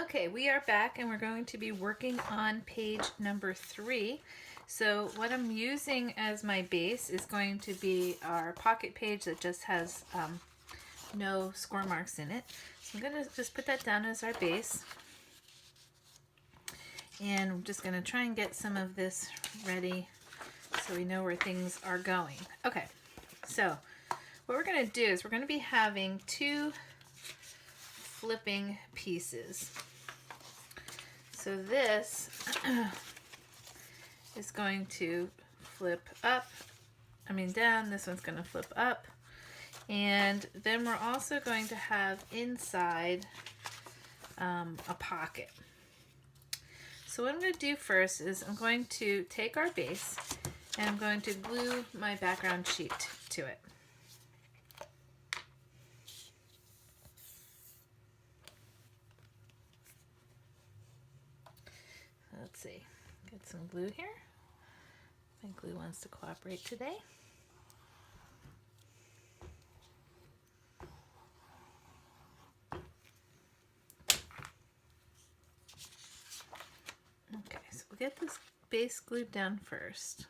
Okay, we are back and we're going to be working on page number 3. So what I'm using as my base is going to be our pocket page that just has no score marks in it. So I'm going to just put that down as our base. And I'm just going to try and get some of this ready so we know where things are going. Okay, so what we're going to do is we're going to be having 2 flipping pieces. So this is going to flip up, down, this one's going to flip up, and then we're also going to have inside a pocket. So what I'm going to do first is I'm going to take our base and I'm going to glue my background sheet to it. Let's see, get some glue here. My glue wants to cooperate today. Okay, so we'll get this base glued down first.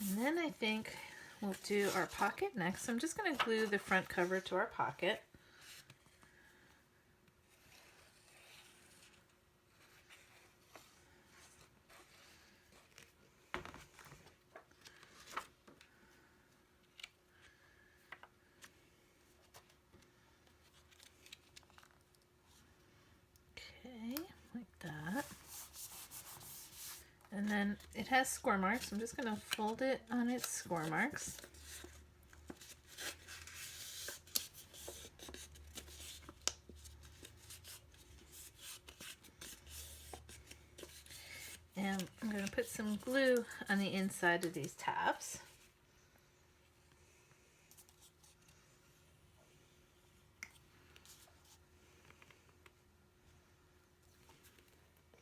And then I think we'll do our pocket next. So I'm just going to glue the front cover to our pocket. Okay, like that. And then it has score marks. I'm just going to fold it on its score marks. And I'm going to put some glue on the inside of these tabs.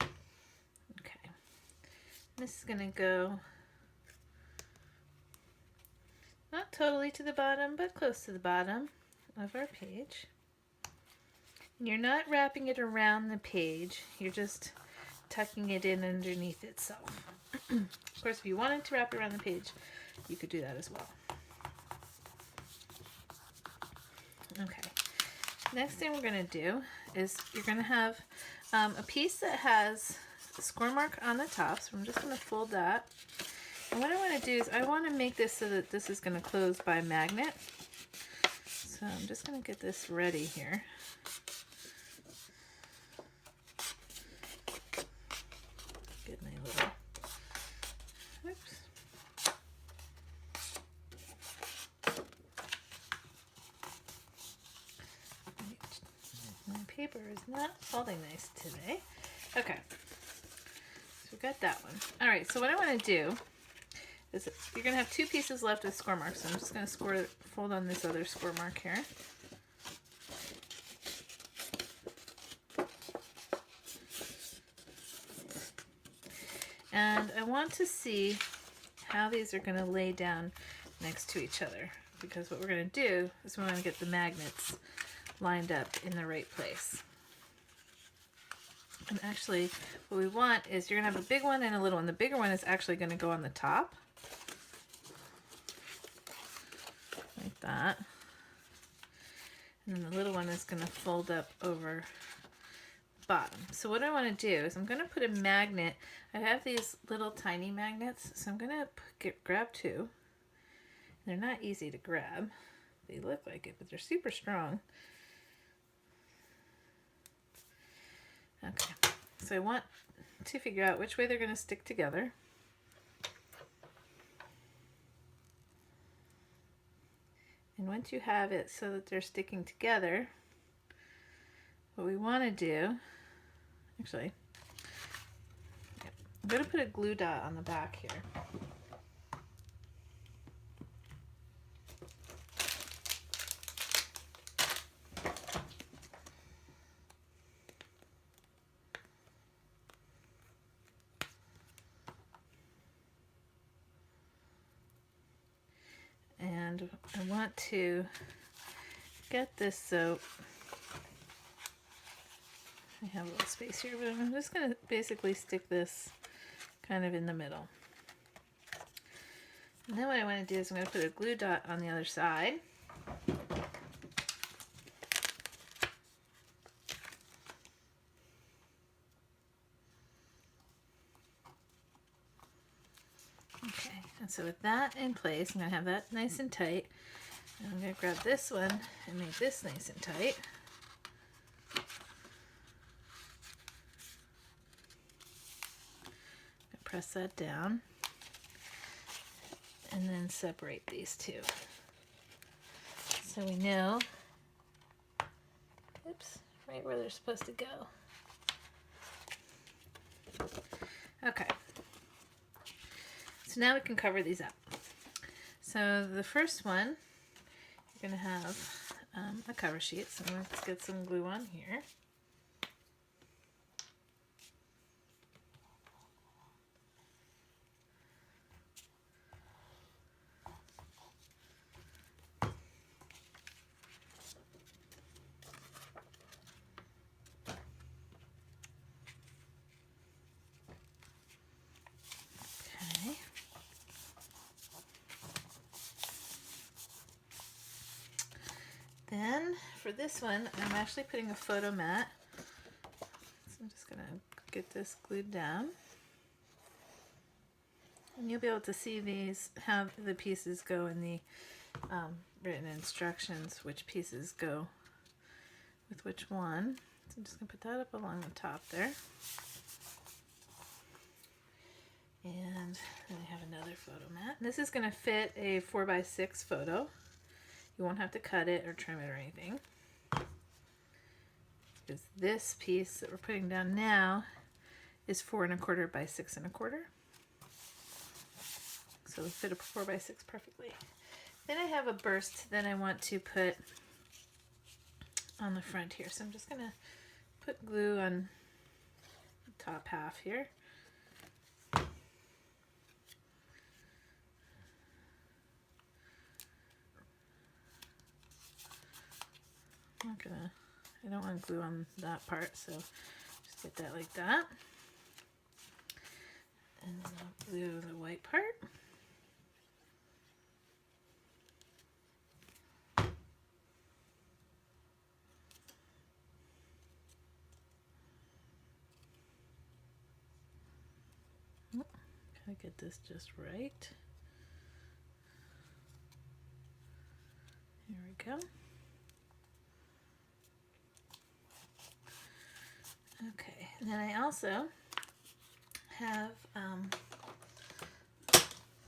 Okay, this is going to go not totally to the bottom, but close to the bottom of our page. And you're not wrapping it around the page, you're just tucking it in underneath itself. Of course, if you wanted to wrap it around the page, you could do that as well. Okay, next thing we're going to do is you're going to have a piece that has a score mark on the top, so I'm just going to fold that. And what I want to do is I want to make this so that this is going to close by magnet. So I'm just going to get this ready here. Get my little, oops. My paper is not folding nice today. Okay, so we got that one. All right, so what I want to do is you're going to have 2 pieces left with score marks. So I'm just going to fold on this other score mark here. And I want to see how these are going to lay down next to each other, because what we're going to do is we want to get the magnets lined up in the right place. And actually what we want is you're going to have a big one and a little one. The bigger one is actually going to go on the top. Like that. And then the little one is going to fold up over bottom. So what I want to do is I'm going to put a magnet. I have these little tiny magnets, so I'm going to grab 2. They're not easy to grab. They look like it, but they're super strong. Okay, so I want to figure out which way they're going to stick together. And once you have it so that they're sticking together, what we want to do, actually, I'm going to put a glue dot on the back here. And I want to get this soap. I have a little space here, but I'm just going to basically stick this kind of in the middle. And then what I want to do is I'm going to put a glue dot on the other side. Okay, and so with that in place, I'm going to have that nice and tight. And I'm going to grab this one and make this nice and tight. Press that down and then separate these two. So we know, oops, right where they're supposed to go. Okay. So now we can cover these up. So the first one, you're going to have a cover sheet. So let's get some glue on here. Then for this one, I'm actually putting a photo mat. So I'm just going to get this glued down. And you'll be able to see these, how the pieces go in the written instructions, which pieces go with which one. So I'm just going to put that up along the top there. And then I have another photo mat. This is going to fit a 4x6 photo. You won't have to cut it or trim it or anything. Because this piece that we're putting down now is 4 1/4 by 6 1/4. So it'll fit a 4x6 perfectly. Then I have a burst that I want to put on the front here. So I'm just going to put glue on the top half here. I don't want glue on that part, so just get that like that. And then I'll glue the white part. Gotta get this just right. Here we go. Okay, and then I also have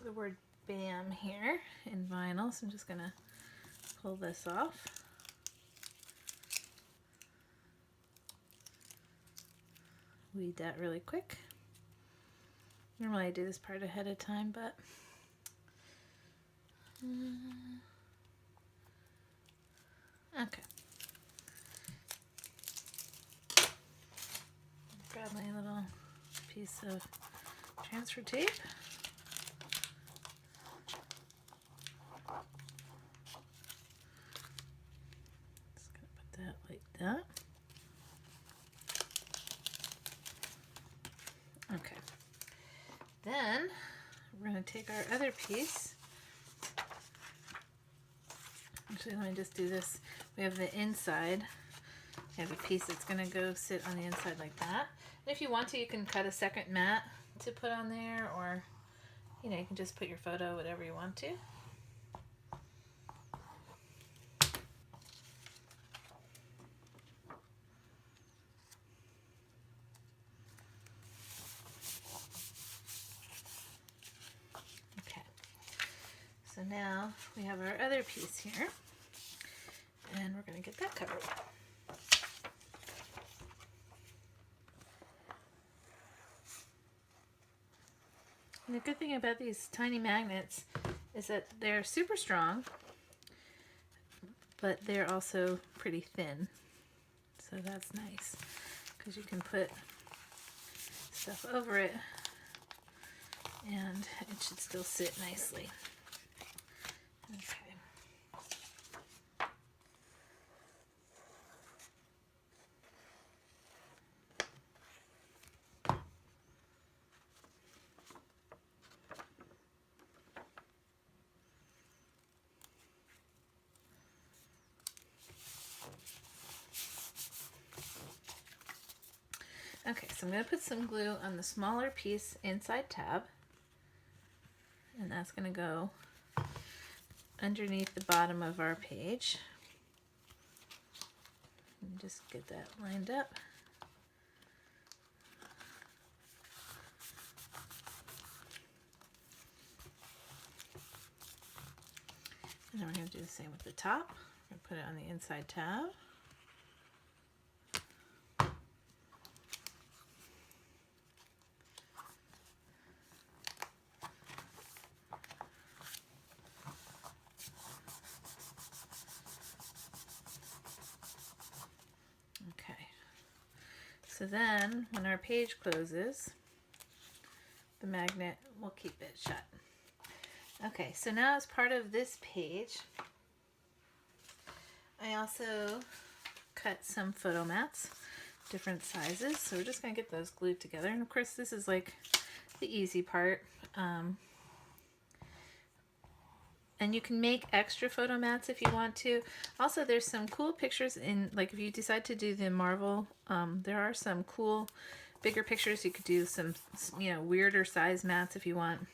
the word BAM here in vinyl, so I'm just going to pull this off. Weed that really quick. Normally I do this part ahead of time, but okay. Grab my little piece of transfer tape. Just gonna put that like that. Okay. Then we're going to take our other piece. Actually, let me just do this. We have the inside. We have a piece that's going to go sit on the inside like that. And if you want to, you can cut a second mat to put on there, or you can just put your photo, whatever you want to. Okay. So now we have our other piece here, and we're going to get that covered. And the good thing about these tiny magnets is that they're super strong, but they're also pretty thin. So that's nice because you can put stuff over it and it should still sit nicely. Okay. Okay, so I'm going to put some glue on the smaller piece inside tab, and that's going to go underneath the bottom of our page. And just get that lined up. And then we're going to do the same with the top. I'm going to put it on the inside tab. So then, when our page closes, the magnet will keep it shut. Okay, so now as part of this page, I also cut some photo mats, different sizes. So we're just going to get those glued together. And of course, this is like the easy part. And you can make extra photo mats if you want to. Also, there's some cool pictures in, like if you decide to do the Marvel, there are some cool bigger pictures. You could do some, you know, weirder size mats if you want.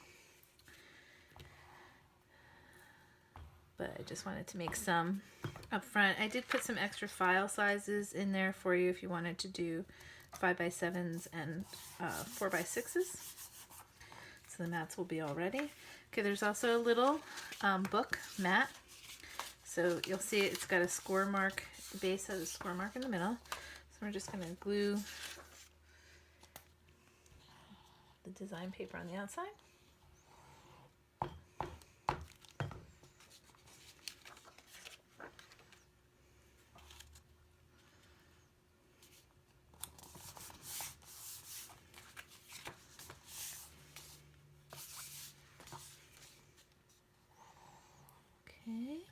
But I just wanted to make some up front. I did put some extra file sizes in there for you if you wanted to do 5x7s and 4x6s. So the mats will be all ready. Okay, there's also a little book mat. So you'll see it's got a score mark, the base has a score mark in the middle. So we're just going to glue the design paper on the outside. Okay.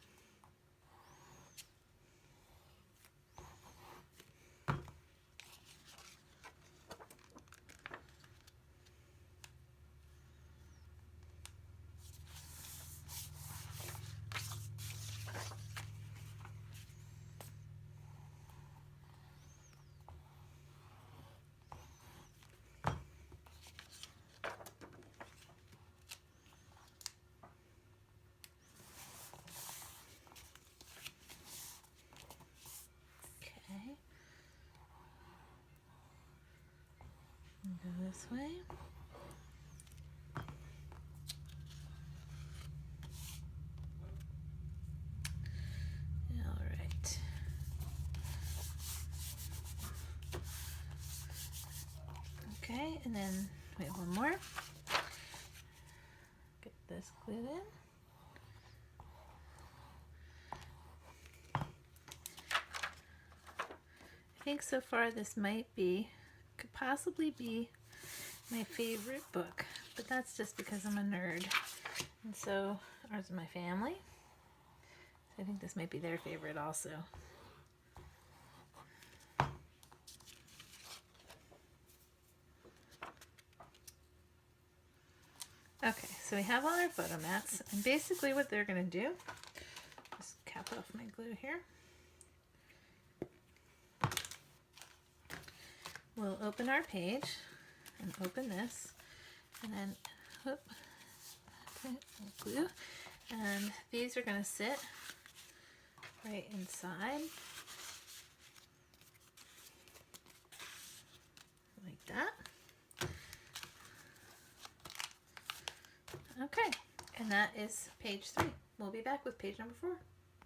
Go this way. All right. Okay, and then wait, one more. Get this glued in. I think so far this could possibly be my favorite book, but that's just because I'm a nerd, and so ours is my family. So I think this might be their favorite also. Okay, so we have all our photo mats, and basically what they're going to do, just cap off my glue here. We'll open our page and open this, and then glue, and these are going to sit right inside like that. Okay, and that is page 3. We'll be back with page number 4.